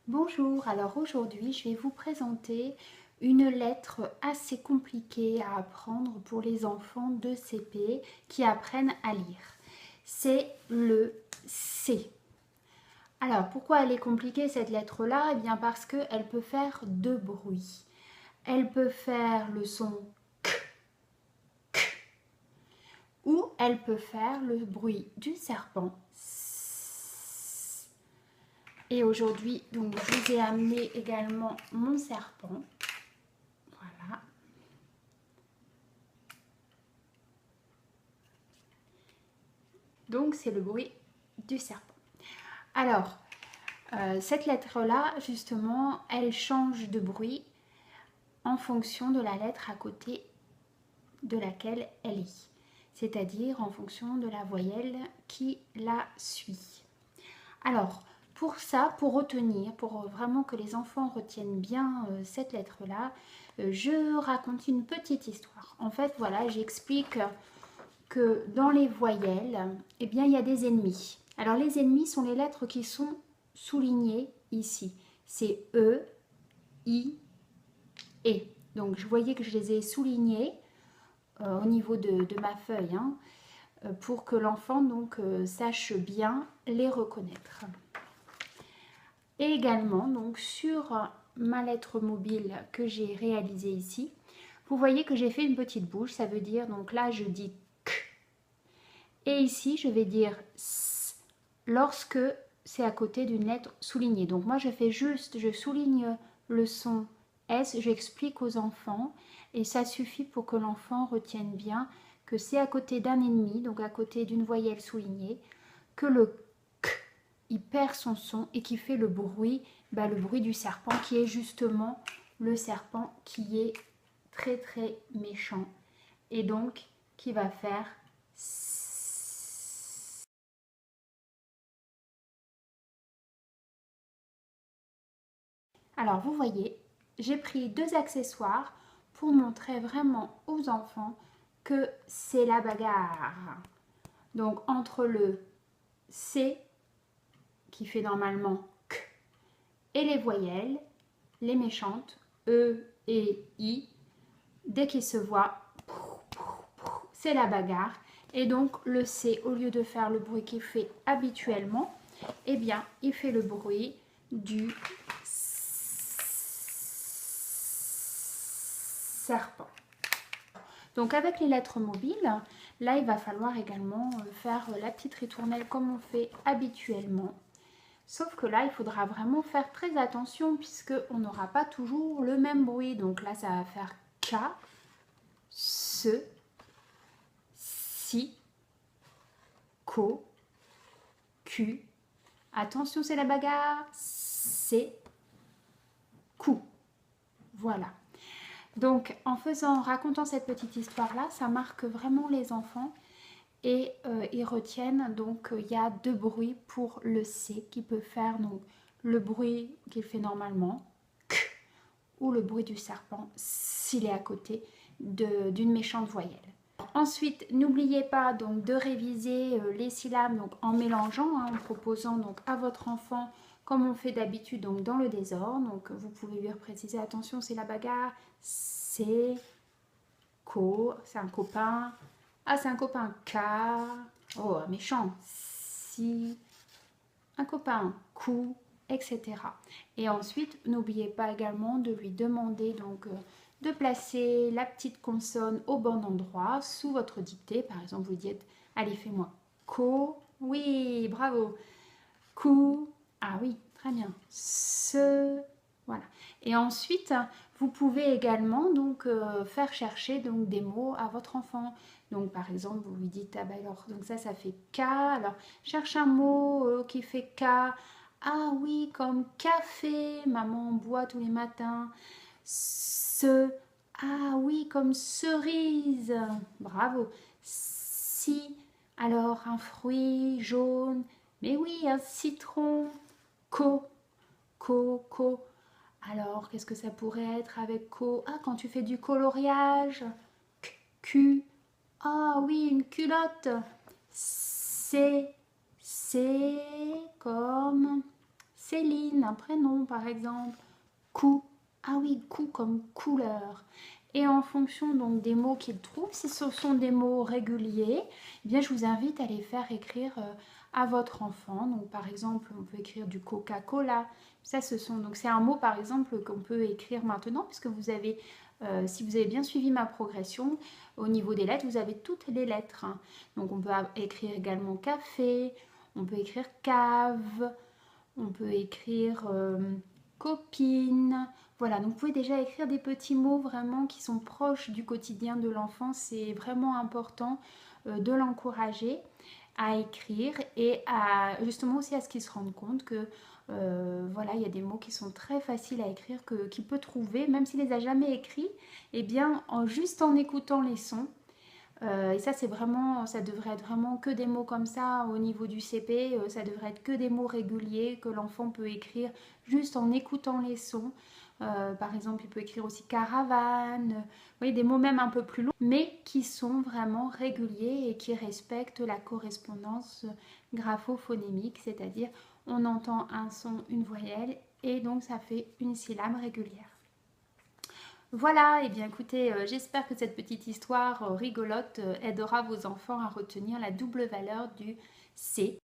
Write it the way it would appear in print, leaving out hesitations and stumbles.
Bonjour, alors aujourd'hui je vais vous présenter une lettre assez compliquée à apprendre pour les enfants de CP qui apprennent à lire. C'est le C. Alors pourquoi elle est compliquée cette lettre-là? Eh bien parce qu'elle peut faire deux bruits. Elle peut faire le son ou elle peut faire le bruit du serpent. Et aujourd'hui, donc, je vous ai amené également mon serpent. Voilà. Donc, c'est le bruit du serpent. Alors, cette lettre-là, justement, elle change de bruit en fonction de la lettre à côté de laquelle elle est. C'est-à-dire en fonction de la voyelle qui la suit. Alors, pour ça, pour retenir, pour vraiment que les enfants retiennent bien cette lettre-là, je raconte une petite histoire. En fait, voilà, j'explique que dans les voyelles, eh bien, il y a des ennemis. Alors, les ennemis sont les lettres qui sont soulignées ici. C'est E, I, E. Donc, je voyais que je les ai soulignées au niveau de ma feuille, hein, pour que l'enfant donc sache bien les reconnaître. Et également, donc sur ma lettre mobile que j'ai réalisée ici, vous voyez que j'ai fait une petite bouche, ça veut dire, donc là je dis K. Et ici je vais dire S lorsque c'est à côté d'une lettre soulignée. Donc moi je fais juste, je souligne le son S, j'explique aux enfants et ça suffit pour que l'enfant retienne bien que c'est à côté d'un ennemi, donc à côté d'une voyelle soulignée, que le il perd son son et qui fait le bruit du serpent qui est justement le serpent qui est très très méchant et donc qui va faire. Alors vous voyez, j'ai pris deux accessoires pour montrer vraiment aux enfants que c'est la bagarre. Donc entre le C qui fait normalement K et les voyelles, les méchantes, E et I, dès qu'ils se voient, c'est la bagarre. Et donc le C, au lieu de faire le bruit qu'il fait habituellement, eh bien, il fait le bruit du serpent. Donc avec les lettres mobiles, là, il va falloir également faire la petite ritournelle comme on fait habituellement. Sauf que là, il faudra vraiment faire très attention puisqu'on n'aura pas toujours le même bruit. Donc là, ça va faire K, se, si, co, Q. Attention, c'est la bagarre. C'est coup. Voilà. Donc, en racontant cette petite histoire-là, ça marque vraiment les enfants et ils retiennent. Donc, il y a deux bruits pour le C qui peut faire donc le bruit qu'il fait normalement, K, ou le bruit du serpent s'il est à côté d'une méchante voyelle. Ensuite, n'oubliez pas donc de réviser les syllabes donc, en mélangeant, hein, en proposant donc, à votre enfant, comme on fait d'habitude donc dans le désordre. Donc vous pouvez lui préciser, attention, c'est la bagarre, c'est co, c'est un copain. Ah, c'est un copain K. Oh, méchant. Si. Un copain coup, etc. Et ensuite, n'oubliez pas également de lui demander donc de placer la petite consonne au bon endroit sous votre dictée. Par exemple, vous dites, allez, fais-moi co. Oui, bravo. Cou. Ah oui, très bien. Ce. Voilà. Et ensuite, vous pouvez également donc faire chercher donc des mots à votre enfant. Donc par exemple, vous lui dites ah ben alors donc ça fait K. Alors cherche un mot qui fait K. Ah oui, comme café, maman boit tous les matins. Ce. Ah oui, comme cerise. Bravo. Si. Alors un fruit jaune. Mais oui, un citron. Co. Co. Alors, qu'est-ce que ça pourrait être avec co? Ah, quand tu fais du coloriage. Q. Ah oui, une culotte. C'est comme Céline, un prénom par exemple. Cou, ah oui, cou comme couleur. Et en fonction donc des mots qu'il trouve, si ce sont des mots réguliers, eh bien je vous invite à les faire écrire à votre enfant. Donc par exemple, on peut écrire du Coca-Cola. Ça, donc c'est un mot par exemple qu'on peut écrire maintenant puisque vous avez, si vous avez bien suivi ma progression, au niveau des lettres, vous avez toutes les lettres, hein. Donc on peut écrire également café, on peut écrire cave, on peut écrire copine. Voilà, donc vous pouvez déjà écrire des petits mots vraiment qui sont proches du quotidien de l'enfant. C'est vraiment important de l'encourager à écrire et à justement aussi à ce qu'il se rende compte que voilà, il y a des mots qui sont très faciles à écrire, qu'il peut trouver, même s'il les a jamais écrits, et bien juste en écoutant les sons. Et ça, c'est vraiment, ça devrait être vraiment que des mots comme ça au niveau du CP. Ça devrait être que des mots réguliers que l'enfant peut écrire juste en écoutant les sons. Par exemple, il peut écrire aussi caravane. Vous voyez, des mots même un peu plus longs, mais qui sont vraiment réguliers et qui respectent la correspondance graphophonémique, c'est-à-dire on entend un son, une voyelle, et donc ça fait une syllabe régulière. Voilà, et bien écoutez, j'espère que cette petite histoire rigolote aidera vos enfants à retenir la double valeur du C.